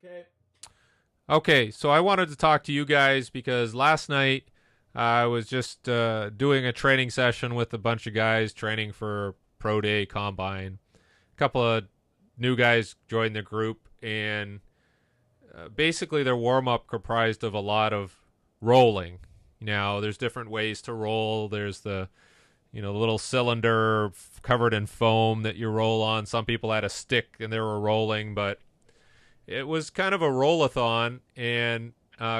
Okay. Okay, so I wanted to talk to you guys because last night I was just doing a training session with a bunch of guys training for Pro Day Combine. A couple of new guys joined the group, and basically their warm up comprised of a lot of rolling. Now, there's different ways to roll. There's the little cylinder covered in foam that you roll on. Some people had a stick and they were rolling, but it was kind of a rollathon, and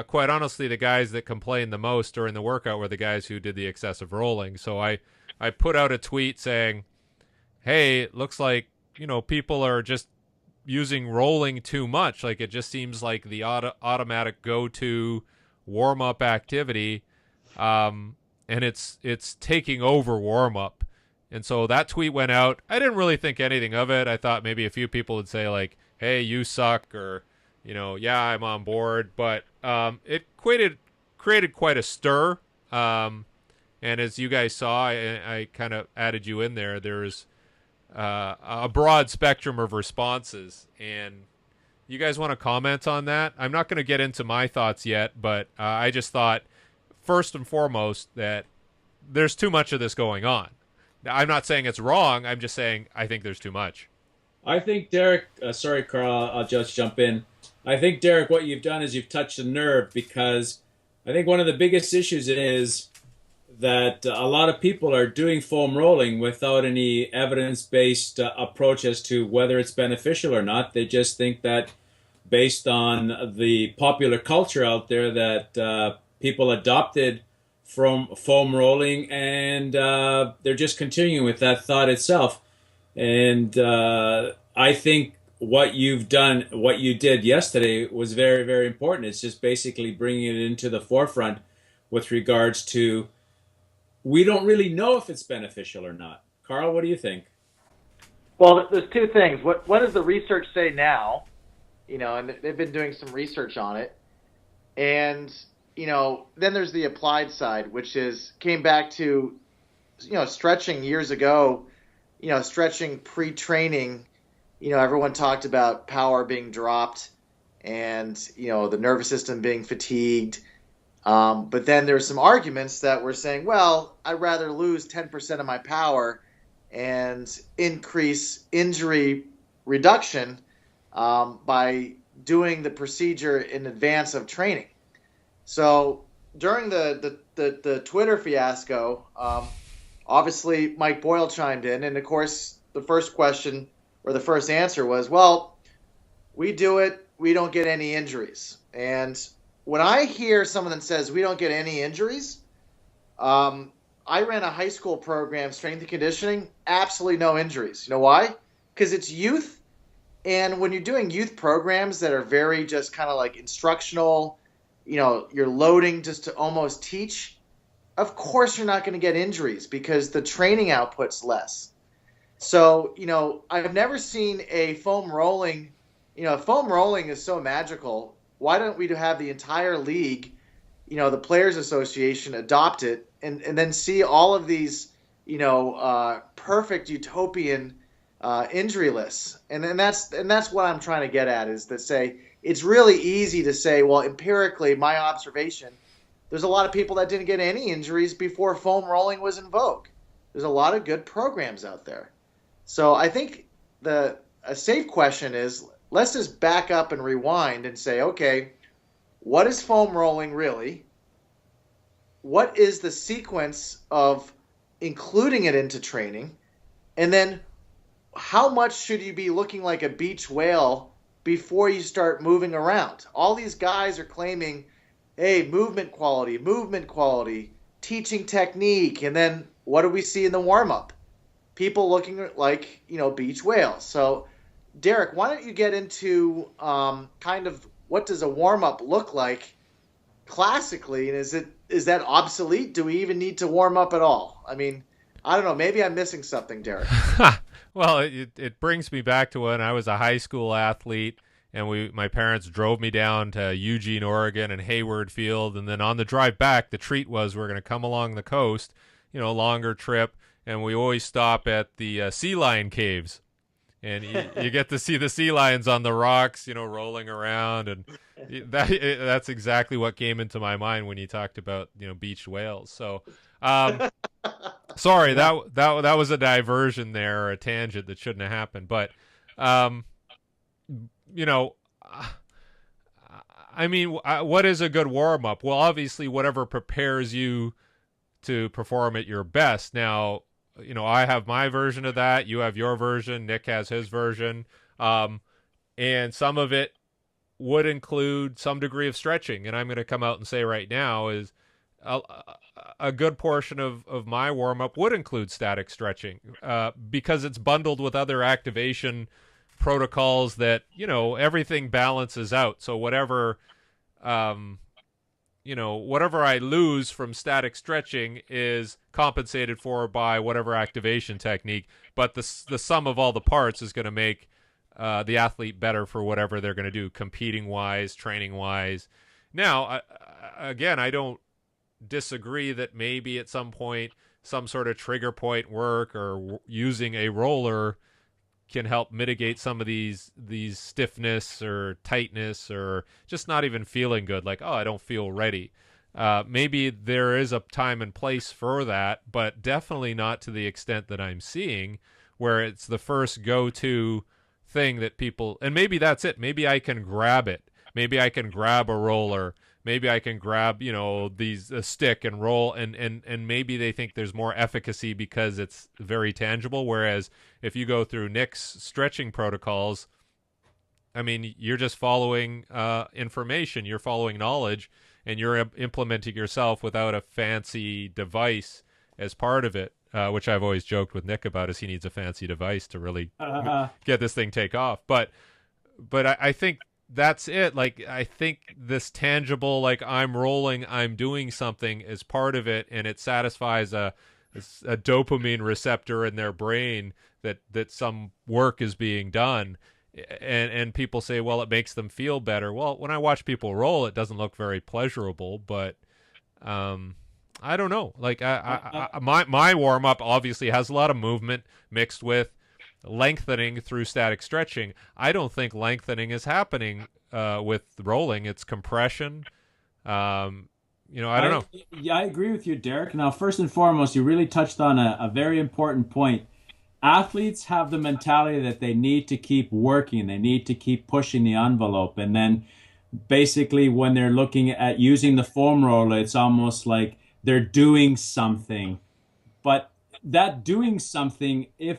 quite honestly, the guys that complained the most during the workout were the guys who did the excessive rolling. So I put out a tweet saying, "Hey, it looks like people are just using rolling too much. Like it just seems like the automatic go-to warm-up activity, and it's taking over warm-up." And so that tweet went out. I didn't really think anything of it. I thought maybe a few people would say like, "Hey, you suck," or "Yeah, I'm on board." But it created quite a stir. And as you guys saw, I kind of added you in there. There's a broad spectrum of responses, and you guys want to comment on that? I'm not going to get into my thoughts yet, but I just thought first and foremost that there's too much of this going on. Now, I'm not saying it's wrong. I'm just saying I think there's too much. I think Derek, sorry, Carl, I'll just jump in. I think, Derek, what you've done is you've touched a nerve because I think one of the biggest issues is that a lot of people are doing foam rolling without any evidence-based approach as to whether it's beneficial or not. They just think that based on the popular culture out there that people adopted from foam rolling, and they're just continuing with that thought itself. And I think what you've done, what you did yesterday was very, very important. It's just basically bringing it into the forefront with regards to we don't really know if it's beneficial or not. Carl, what do you think? Well, there's two things. What does the research say now? And they've been doing some research on it. And, then there's the applied side, which is came back to, stretching years ago, stretching pre-training. Everyone talked about power being dropped and, the nervous system being fatigued. But then there's some arguments that were saying, well, I'd rather lose 10% of my power and increase injury reduction by doing the procedure in advance of training. So during the Twitter fiasco, obviously Mike Boyle chimed in, and of course the first question or the first answer was, well, we do it, we don't get any injuries. And when I hear someone that says we don't get any injuries, I ran a high school program, strength and conditioning, absolutely no injuries. You know why? Because it's youth. And when you're doing youth programs that are very just kind of like instructional, you're loading just to almost teach, of course you're not going to get injuries because the training output's less. So, I've never seen a foam rolling, foam rolling is so magical. Why don't we have the entire league, the Players Association adopt it and then see all of these, perfect utopian injury lists. And that's what I'm trying to get at is to say it's really easy to say, well, empirically, my observation, there's a lot of people that didn't get any injuries before foam rolling was in vogue. There's a lot of good programs out there. So I think a safe question is, let's just back up and rewind and say, okay, what is foam rolling really? What is the sequence of including it into training? And then how much should you be looking like a beach whale before you start moving around? All these guys are claiming, hey, movement quality, teaching technique. And then what do we see in the warm-up? People looking like, beach whales. So Derek, why don't you get into kind of what does a warm-up look like classically, and is that obsolete? Do we even need to warm up at all? I mean, I don't know. Maybe I'm missing something, Derek. Well, it brings me back to when I was a high school athlete, and my parents drove me down to Eugene, Oregon, and Hayward Field, and then on the drive back, the treat was we're going to come along the coast, longer trip, and we always stop at the sea lion caves. and you get to see the sea lions on the rocks, rolling around, and that's exactly what came into my mind when you talked about beached whales. So, sorry, Yeah. that was a diversion there, or a tangent that shouldn't have happened. But, you know, I mean, what is a good warm up? Well, obviously, whatever prepares you to perform at your best. Now, I have my version of that. You have your version. Nick has his version. And some of it would include some degree of stretching. And I'm going to come out and say right now is a good portion of my warm up would include static stretching because it's bundled with other activation protocols that, everything balances out. So whatever I lose from static stretching is compensated for by whatever activation technique. But the sum of all the parts is going to make the athlete better for whatever they're going to do, competing wise, training wise. Now, again, I don't disagree that maybe at some point some sort of trigger point work or using a roller can help mitigate some of these stiffness or tightness or just not even feeling good, like, oh, I don't feel ready. Maybe there is a time and place for that, but definitely not to the extent that I'm seeing, where it's the first go-to thing that people, and maybe that's it. Maybe I can grab it. Maybe I can grab a roller. Maybe I can grab, a stick and roll, and maybe they think there's more efficacy because it's very tangible. Whereas if you go through Nick's stretching protocols, I mean, you're just following information, you're following knowledge, and you're implementing yourself without a fancy device as part of it, which I've always joked with Nick about, is he needs a fancy device to really get this thing take off. But I think that's it. Like, I think this tangible, like, I'm rolling, I'm doing something is part of it, and it satisfies a dopamine receptor in their brain that some work is being done. And people say, well, it makes them feel better. Well, when I watch people roll, it doesn't look very pleasurable, but I don't know. Like, my warm up obviously has a lot of movement mixed with lengthening through static stretching. I don't think lengthening is happening with rolling. It's compression. I don't know. Yeah, I agree with you, Derek. Now, first and foremost, you really touched on a very important point. Athletes have the mentality that they need to keep working. They need to keep pushing the envelope. And then basically when they're looking at using the foam roller, it's almost like they're doing something. But that doing something, if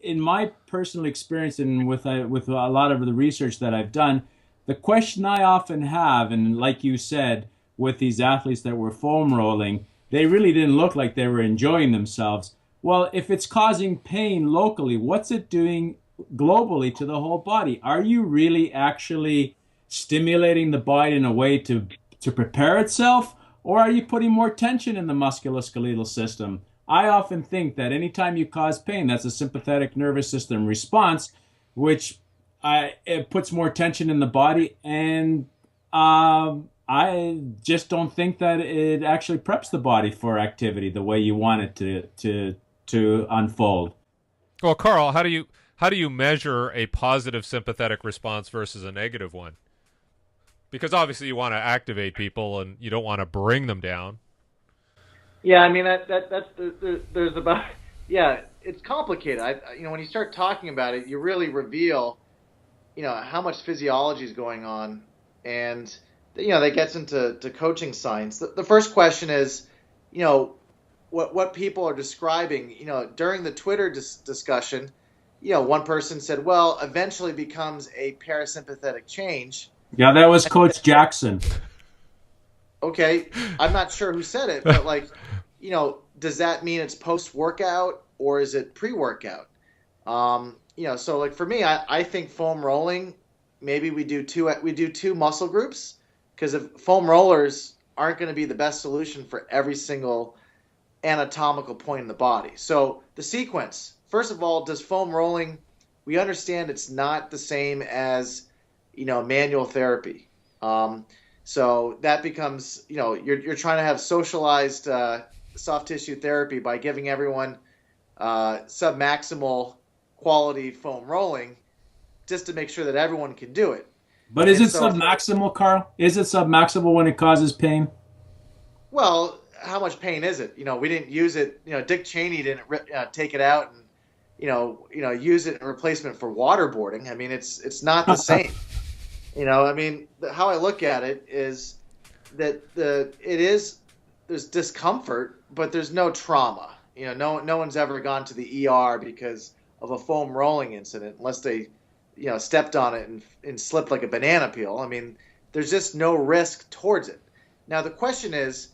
in my personal experience and with a lot of the research that I've done, the question I often have, and like you said, with these athletes that were foam rolling, they really didn't look like they were enjoying themselves. Well, if it's causing pain locally, what's it doing globally to the whole body? Are you really actually stimulating the body in a way to prepare itself, or are you putting more tension in the musculoskeletal system? I often think that anytime you cause pain, that's a sympathetic nervous system response, which it puts more tension in the body, and I just don't think that it actually preps the body for activity the way you want it to unfold. Well, Carl, how do you measure a positive sympathetic response versus a negative one? Because obviously you want to activate people and you don't want to bring them down. Yeah, I mean there's about, yeah, it's complicated. When you start talking about it, you really reveal, how much physiology is going on, and that gets into coaching science. The first question is, what people are describing. During the Twitter discussion, one person said, well, eventually becomes a parasympathetic change. Yeah, that was Coach Jackson. Okay, I'm not sure who said it, but does that mean it's post-workout or is it pre-workout? So like for me, I think foam rolling, maybe we do two muscle groups, because if foam rollers aren't going to be the best solution for every single anatomical point in the body. So the sequence, first of all, does foam rolling, we understand it's not the same as, manual therapy. So that becomes, you're trying to have socialized soft tissue therapy by giving everyone submaximal quality foam rolling just to make sure that everyone can do it. But is And it so, submaximal, Carl? Is it submaximal when it causes pain? well, how much pain is it? We didn't use it. Dick Cheney didn't take it out and use it in replacement for waterboarding. I mean, it's not the same. I mean, how I look at it is that there's discomfort, but there's no trauma. No one's ever gone to the ER because of a foam rolling incident, unless they, stepped on it and slipped like a banana peel. I mean, there's just no risk towards it. Now, the question is,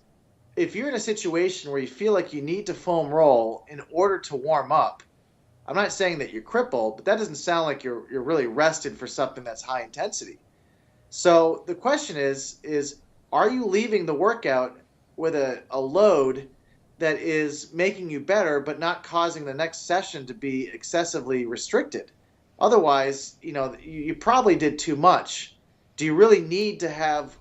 if you're in a situation where you feel like you need to foam roll in order to warm up, I'm not saying that you're crippled, but that doesn't sound like you're really rested for something that's high intensity. So the question is are you leaving the workout with a load that is making you better, but not causing the next session to be excessively restricted? Otherwise, you probably did too much. Do you really need to have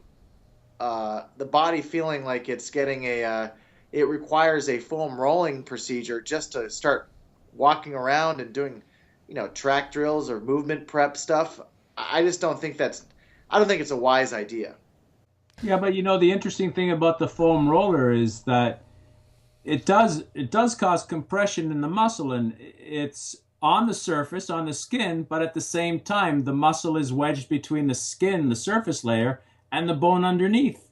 the body feeling like it's getting it requires a foam rolling procedure just to start walking around and doing, track drills or movement prep stuff? I just don't think I don't think it's a wise idea. Yeah, but the interesting thing about the foam roller is that it does cause compression in the muscle, and it's on the surface, on the skin, but at the same time, the muscle is wedged between the skin, the surface layer, and the bone underneath.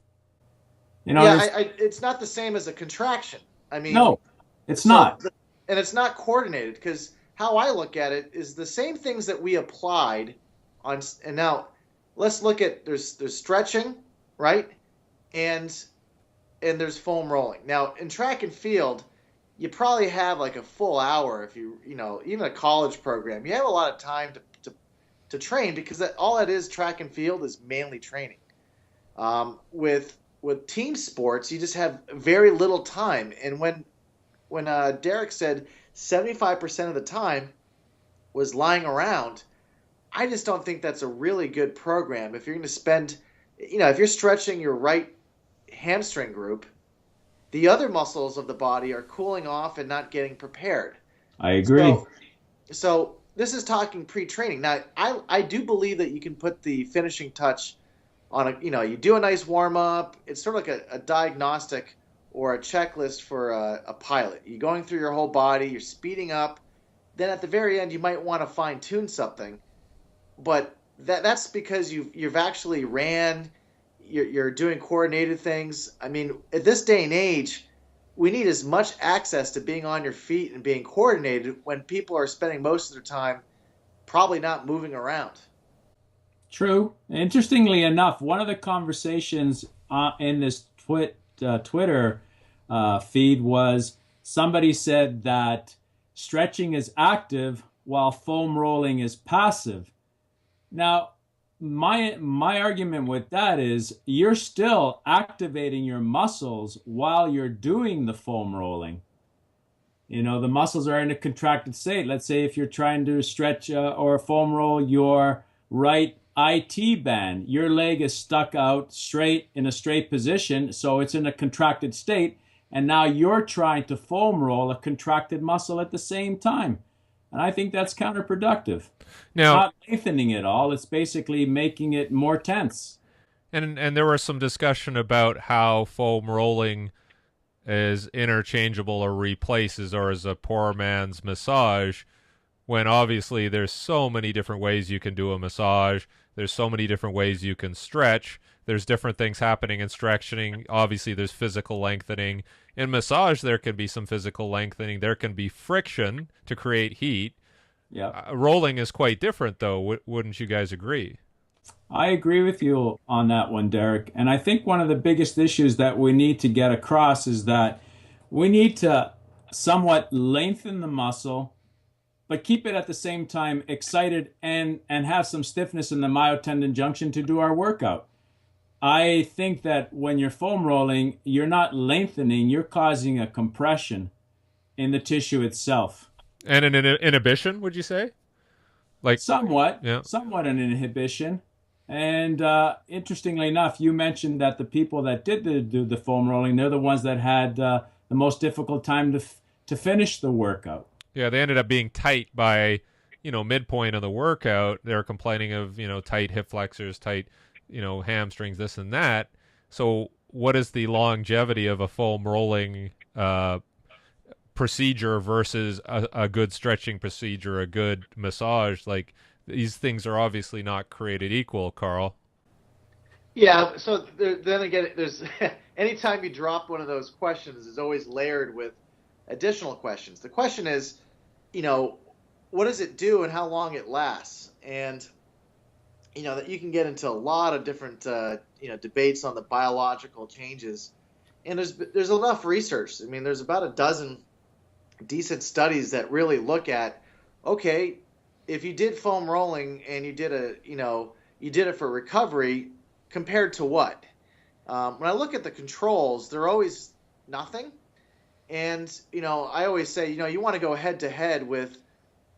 Yeah, it's not the same as a contraction. I mean, no, it's not. And it's not coordinated, because how I look at it is the same things that we applied on. And now let's look at there's stretching, right? And there's foam rolling. Now in track and field, you probably have like a full hour if even a college program. You have a lot of time to train, because all that is track and field is mainly training. With team sports, you just have very little time. And when Derek said 75% of the time was lying around, I just don't think that's a really good program. If you're going to spend, if you're stretching your right hamstring group, the other muscles of the body are cooling off and not getting prepared. I agree. So this is talking pre-training. Now, I do believe that you can put the finishing touch on you do a nice warm-up. It's sort of like a diagnostic or a checklist for a pilot. You're going through your whole body, you're speeding up. Then at the very end, you might want to fine-tune something. But that's because you've actually ran, you're doing coordinated things. I mean, at this day and age, we need as much access to being on your feet and being coordinated when people are spending most of their time probably not moving around. True. Interestingly enough, one of the conversations in this Twitter feed was somebody said that stretching is active while foam rolling is passive. Now, my argument with that is you're still activating your muscles while you're doing the foam rolling. The muscles are in a contracted state. Let's say if you're trying to stretch or foam roll your right IT band, your leg is stuck out straight in a straight position, so it's in a contracted state, and now you're trying to foam roll a contracted muscle at the same time. And I think that's counterproductive. Now, not lengthening it all, it's basically making it more tense. And there was some discussion about how foam rolling is interchangeable or replaces or is a poor man's massage, when obviously there's so many different ways you can do a massage. There's so many different ways you can stretch. There's different things happening in stretching. Obviously, there's physical lengthening. In massage, there can be some physical lengthening. There can be friction to create heat. Yeah. Rolling is quite different, though. Wouldn't you guys agree? I agree with you on that one, Derek. And I think one of the biggest issues that we need to get across is that we need to somewhat lengthen the muscle, but keep it at the same time excited and have some stiffness in the myotendon junction to do our workout. I think that when you're foam rolling, you're not lengthening, you're causing a compression in the tissue itself. And an inhibition, would you say? Somewhat, yeah. Somewhat an inhibition. And interestingly enough, you mentioned that the people that did do the foam rolling, they're the ones that had the most difficult time to finish the workout. Yeah, they ended up being tight by midpoint of the workout, they're complaining of, tight hip flexors, tight, hamstrings, this and that. So what is the longevity of a foam rolling procedure versus a good stretching procedure, a good massage? Like, these things are obviously not created equal, Carl. Yeah. So then again, there's anytime you drop one of those questions, it's always layered with additional questions. The question is, what does it do and how long it lasts? And that you can get into a lot of different debates on the biological changes. And there's enough research. I mean, there's about a dozen decent studies that really look at, okay, if you did foam rolling and you did it for recovery, compared to what? When I look at the controls, they're always nothing. And, I always say, you want to go head to head with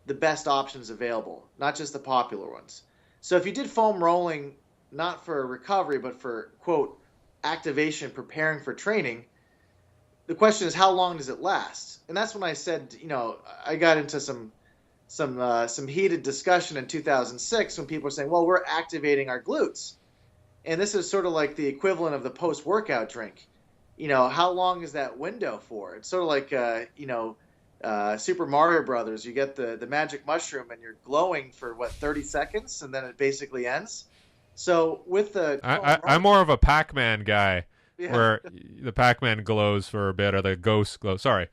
the best options available, not just the popular ones. So if you did foam rolling, not for recovery, but for, quote, activation, preparing for training, the question is, how long does it last? And that's when I said, I got into some heated discussion in 2006 when people were saying, well, we're activating our glutes. And this is sort of like the equivalent of the post-workout drink. How long is that window for? It's sort of like, Super Mario Brothers. You get the magic mushroom and you're glowing for, 30 seconds, and then it basically ends. So with the... I'm more of a Pac-Man guy, yeah. where the Pac-Man glows for a bit, or the ghost glow. Sorry.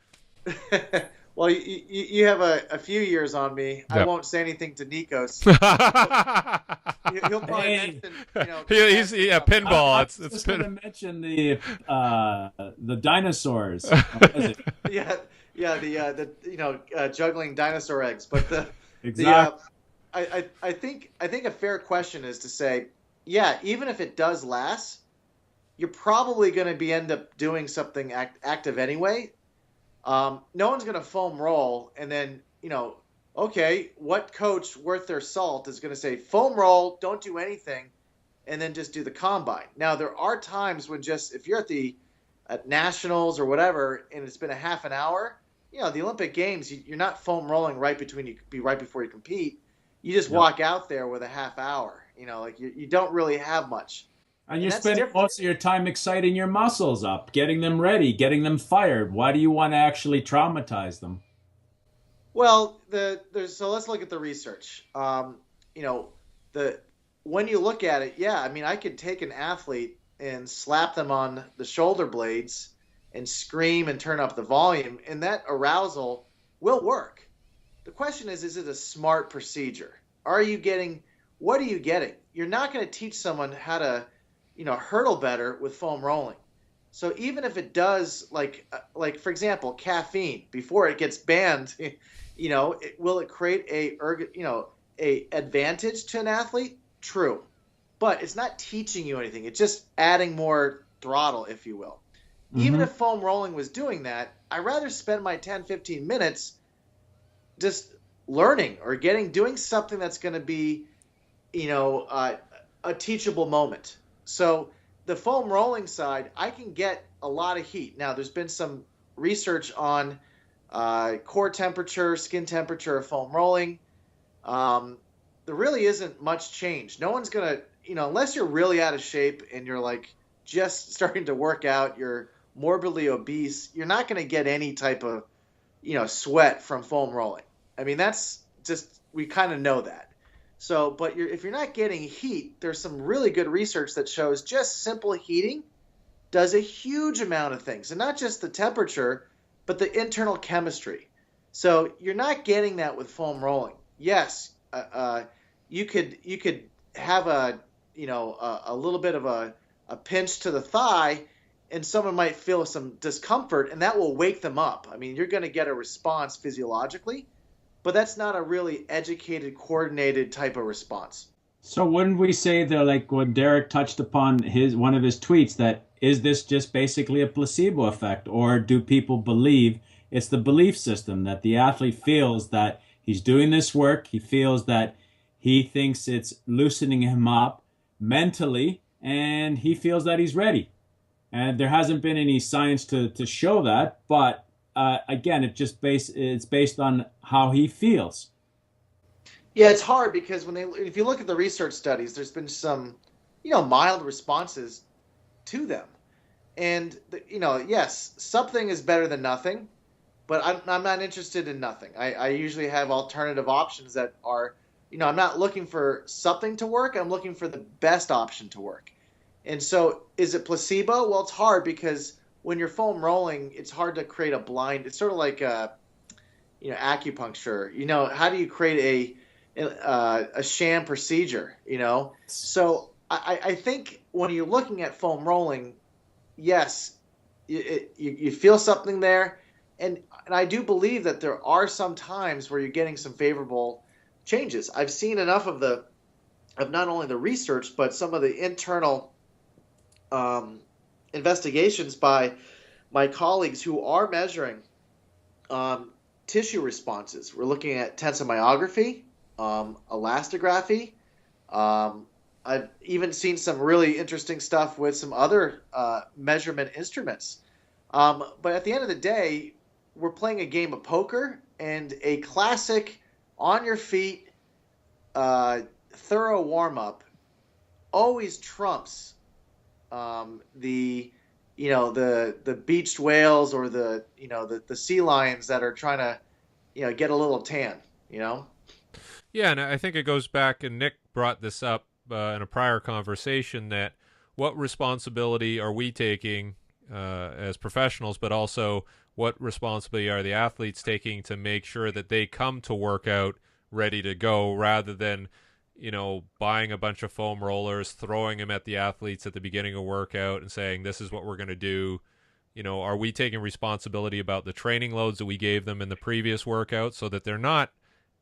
Well, you have a few years on me. Yep. I won't say anything to Nikos. He'll probably mention, he's pinball. It's just going to mention the dinosaurs. What is it? Yeah, the juggling dinosaur eggs. But exactly. I think a fair question is to say, yeah, even if it does last, you're probably going to end up doing something active anyway. No one's going to foam roll and then, okay, what coach worth their salt is going to say foam roll, don't do anything, and then just do the combine. Now, there are times when if you're at nationals or whatever, and it's been a half an hour, the Olympic Games, you're not foam rolling right before you compete. You just walk out there with a half hour, you don't really have much. And you're spending most of your time exciting your muscles up, getting them ready, getting them fired. Why do you want to actually traumatize them? Well, so let's look at the research. When you look at it, yeah, I mean, I could take an athlete and slap them on the shoulder blades and scream and turn up the volume, and that arousal will work. The question is it a smart procedure? What are you getting? You're not going to teach someone how to hurdle better with foam rolling. So even if it does, like for example, caffeine, before it gets banned, will it create a advantage to an athlete? True, but it's not teaching you anything. It's just adding more throttle, if you will. Mm-hmm. Even if foam rolling was doing that, I'd rather spend my 10, 15 minutes just learning or doing something that's going to be, a teachable moment. So the foam rolling side, I can get a lot of heat. Now, there's been some research on core temperature, skin temperature of foam rolling. There really isn't much change. No one's going to, unless you're really out of shape and you're like just starting to work out, you're morbidly obese, you're not going to get any type of, sweat from foam rolling. I mean, that's just, we kind of know that. So, but if you're not getting heat, there's some really good research that shows just simple heating does a huge amount of things, and not just the temperature, but the internal chemistry. So you're not getting that with foam rolling. Yes, you could have a little bit of a pinch to the thigh, and someone might feel some discomfort, and that will wake them up. I mean, you're going to get a response physiologically, but that's not a really educated, coordinated type of response. So wouldn't we say that, like when Derek touched upon one of his tweets, that is this just basically a placebo effect, or do people believe it's the belief system that the athlete feels that he's doing this work, he feels that he thinks it's loosening him up mentally, and he feels that he's ready. And there hasn't been any science to show that, but again, it's based on how he feels. Yeah, it's hard because if you look at the research studies, there's been some, mild responses to them. And, yes, something is better than nothing, but I'm not interested in nothing. I usually have alternative options that are, I'm not looking for something to work. I'm looking for the best option to work. And so is it placebo? Well, it's hard because when you're foam rolling, it's hard to create a blind. It's sort of like, acupuncture. How do you create a sham procedure? So I think when you're looking at foam rolling, yes, you feel something there, and I do believe that there are some times where you're getting some favorable changes. I've seen enough of not only the research but some of the internal investigations by my colleagues who are measuring tissue responses. We're looking at tensormyography, elastography. I've even seen some really interesting stuff with some other measurement instruments. But at the end of the day, we're playing a game of poker, and a classic on your feet, thorough warm up always trumps the the beached whales or the sea lions that are trying to get a little tan. Yeah, and I think it goes back, and Nick brought this up in a prior conversation, that what responsibility are we taking as professionals, but also what responsibility are the athletes taking to make sure that they come to workout ready to go, rather than buying a bunch of foam rollers, throwing them at the athletes at the beginning of workout and saying, this is what we're going to do. Are we taking responsibility about the training loads that we gave them in the previous workout so that they're not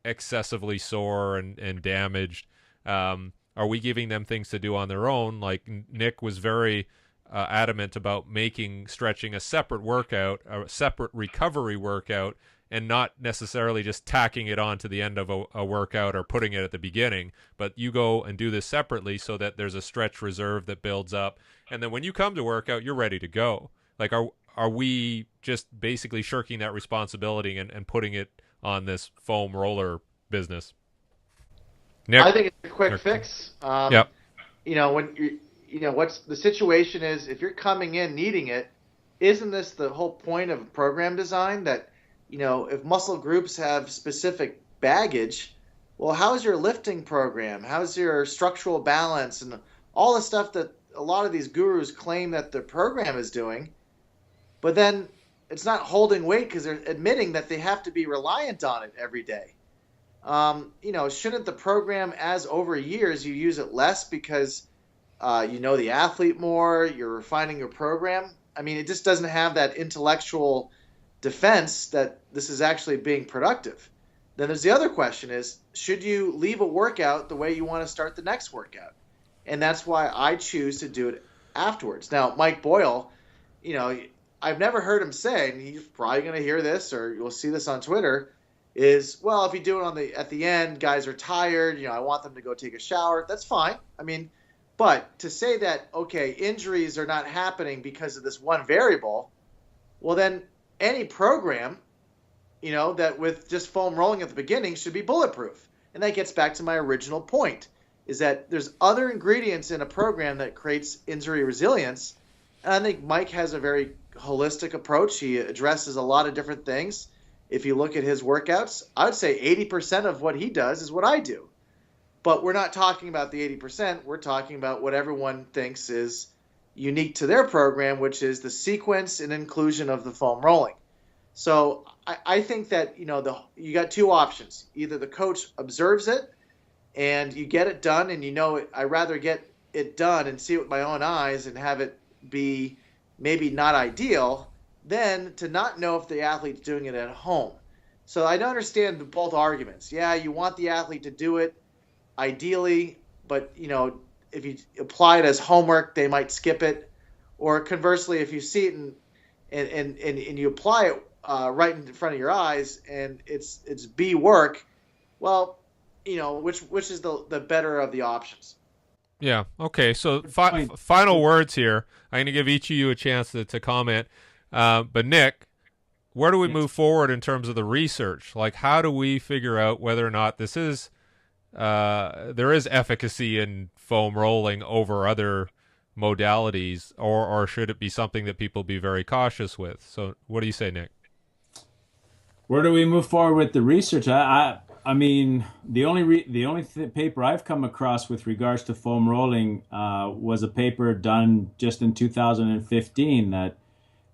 excessively sore and damaged? Are we giving them things to do on their own? Like Nick was very adamant about making stretching a separate workout, a separate recovery workout, and not necessarily just tacking it on to the end of a workout or putting it at the beginning, but you go and do this separately so that there's a stretch reserve that builds up. And then when you come to workout, you're ready to go. Like, are we just basically shirking that responsibility and putting it on this foam roller business? Nick? I think it's a quick fix. Yep. When what's the situation is, if you're coming in needing it, isn't this the whole point of program design, that if muscle groups have specific baggage, well, how's your lifting program? How's your structural balance and all the stuff that a lot of these gurus claim that the program is doing? But then it's not holding weight because they're admitting that they have to be reliant on it every day. Shouldn't the program, as over years you use it less because the athlete more, you're refining your program? I mean, it just doesn't have that intellectual defense that this is actually being productive. Then there's the other question is, should you leave a workout the way you want to start the next workout? And that's why I choose to do it afterwards. Now, Mike Boyle, I've never heard him say, and he's probably going to hear this or you'll see this on Twitter, is, well, if you do it at the end, guys are tired, I want them to go take a shower. That's fine. I mean, but to say that, okay, injuries are not happening because of this one variable, well, then any program, that with just foam rolling at the beginning should be bulletproof. And that gets back to my original point, is that there's other ingredients in a program that creates injury resilience. And I think Mike has a very holistic approach. He addresses a lot of different things. If you look at his workouts, I would say 80% of what he does is what I do. But we're not talking about the 80%. We're talking about what everyone thinks is unique to their program, which is the sequence and inclusion of the foam rolling. So I think that, you got two options. Either the coach observes it and you get it done, and I'd rather get it done and see it with my own eyes and have it be maybe not ideal than to not know if the athlete's doing it at home. So I understand both arguments. Yeah, you want the athlete to do it ideally, but if you apply it as homework, they might skip it. Or conversely, if you see it and you apply it right in front of your eyes and it's B work, well, which is the better of the options. Yeah. Okay. So final words here. I'm going to give each of you a chance to comment. But Nick, where do we move forward in terms of the research? Like, how do we figure out whether or not this is there is efficacy in foam rolling over other modalities, or should it be something that people be very cautious with? So, what do you say, Nick? Where do we move forward with the research? I mean, the only paper I've come across with regards to foam rolling was a paper done just in 2015 that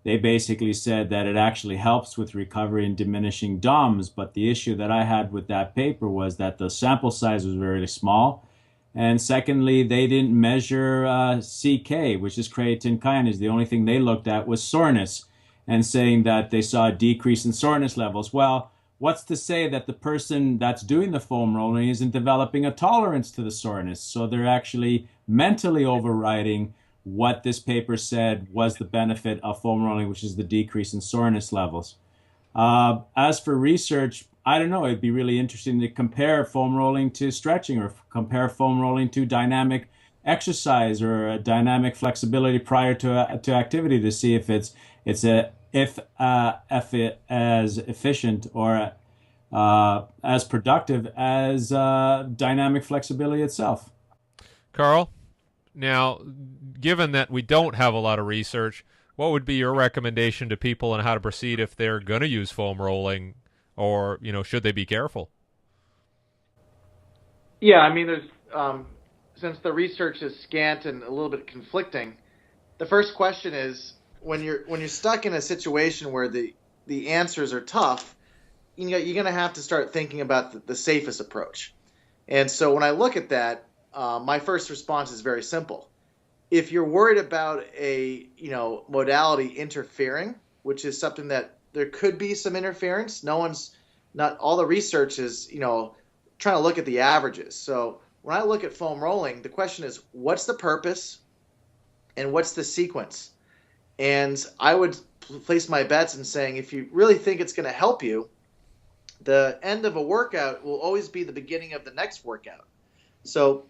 they basically said that it actually helps with recovery and diminishing DOMs. But the issue that I had with that paper was that the sample size was very small. And secondly, they didn't measure CK, which is creatine kinase. The only thing they looked at was soreness and saying that they saw a decrease in soreness levels. Well, what's to say that the person that's doing the foam rolling isn't developing a tolerance to the soreness? So they're actually mentally overriding what this paper said was the benefit of foam rolling, which is the decrease in soreness levels. As for research, I don't know. It'd be really interesting to compare foam rolling to stretching or compare foam rolling to dynamic exercise or dynamic flexibility prior to activity to see if it's a if it as efficient or as productive as dynamic flexibility itself. Carl, now, given that we don't have a lot of research, what would be your recommendation to people on how to proceed if they're going to use foam rolling, or should they be careful? Yeah, I mean, there's since the research is scant and a little bit conflicting, the first question is when you're stuck in a situation where the answers are tough, you're going to have to start thinking about the safest approach. And so when I look at that, my first response is very simple. If you're worried about a modality interfering, which is something that there could be some interference, not all the research is trying to look at the averages. So when I look at foam rolling, the question is what's the purpose and what's the sequence? And I would place my bets in saying if you really think it's going to help you, the end of a workout will always be the beginning of the next workout. So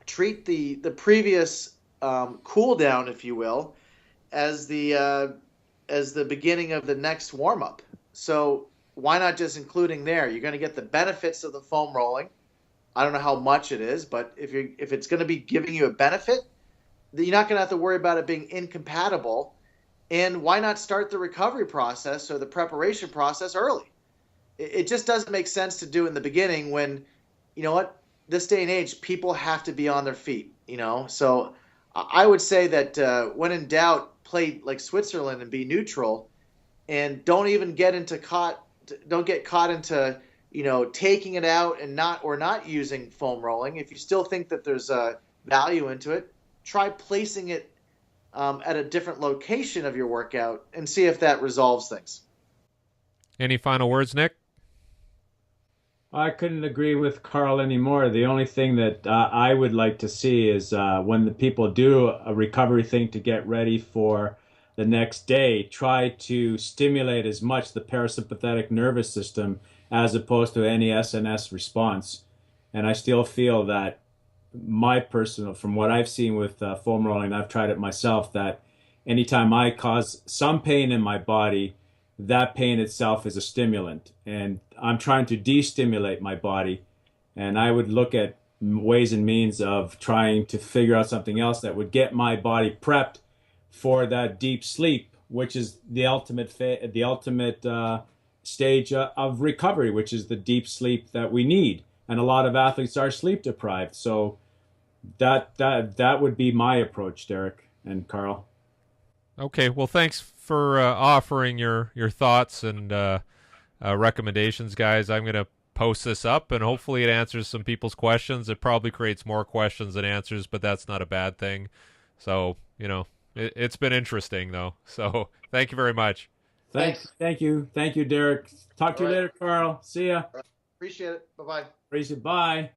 treat the previous cool down, if you will, as the beginning of the next warm up. So why not just including there? You're going to get the benefits of the foam rolling. I don't know how much it is, but if it's going to be giving you a benefit, then you're not going to have to worry about it being incompatible. And why not start the recovery process or the preparation process early? It just doesn't make sense to do in the beginning when, this day and age, people have to be on their feet, So I would say that when in doubt, play like Switzerland and be neutral, and don't get caught into taking it out and not using foam rolling. If you still think that there's a value into it, try placing it at a different location of your workout and see if that resolves things. Any final words, Nick? I couldn't agree with Carl anymore. The only thing that I would like to see is when the people do a recovery thing to get ready for the next day, try to stimulate as much the parasympathetic nervous system as opposed to any SNS response. And I still feel that from what I've seen with foam rolling, I've tried it myself, that anytime I cause some pain in my body, that pain itself is a stimulant, and I'm trying to de-stimulate my body. And I would look at ways and means of trying to figure out something else that would get my body prepped for that deep sleep, which is the ultimate stage of recovery, which is the deep sleep that we need. And a lot of athletes are sleep deprived. So that would be my approach, Derek and Carl. Okay, well, thanks for offering your thoughts and recommendations, guys. I'm going to post this up, and hopefully it answers some people's questions. It probably creates more questions than answers, but that's not a bad thing. So, it's been interesting, though. So, thank you very much. Thanks. Thank you, Derek. Talk to you later, Carl. See ya. Appreciate it. Bye-bye. Appreciate it. Bye.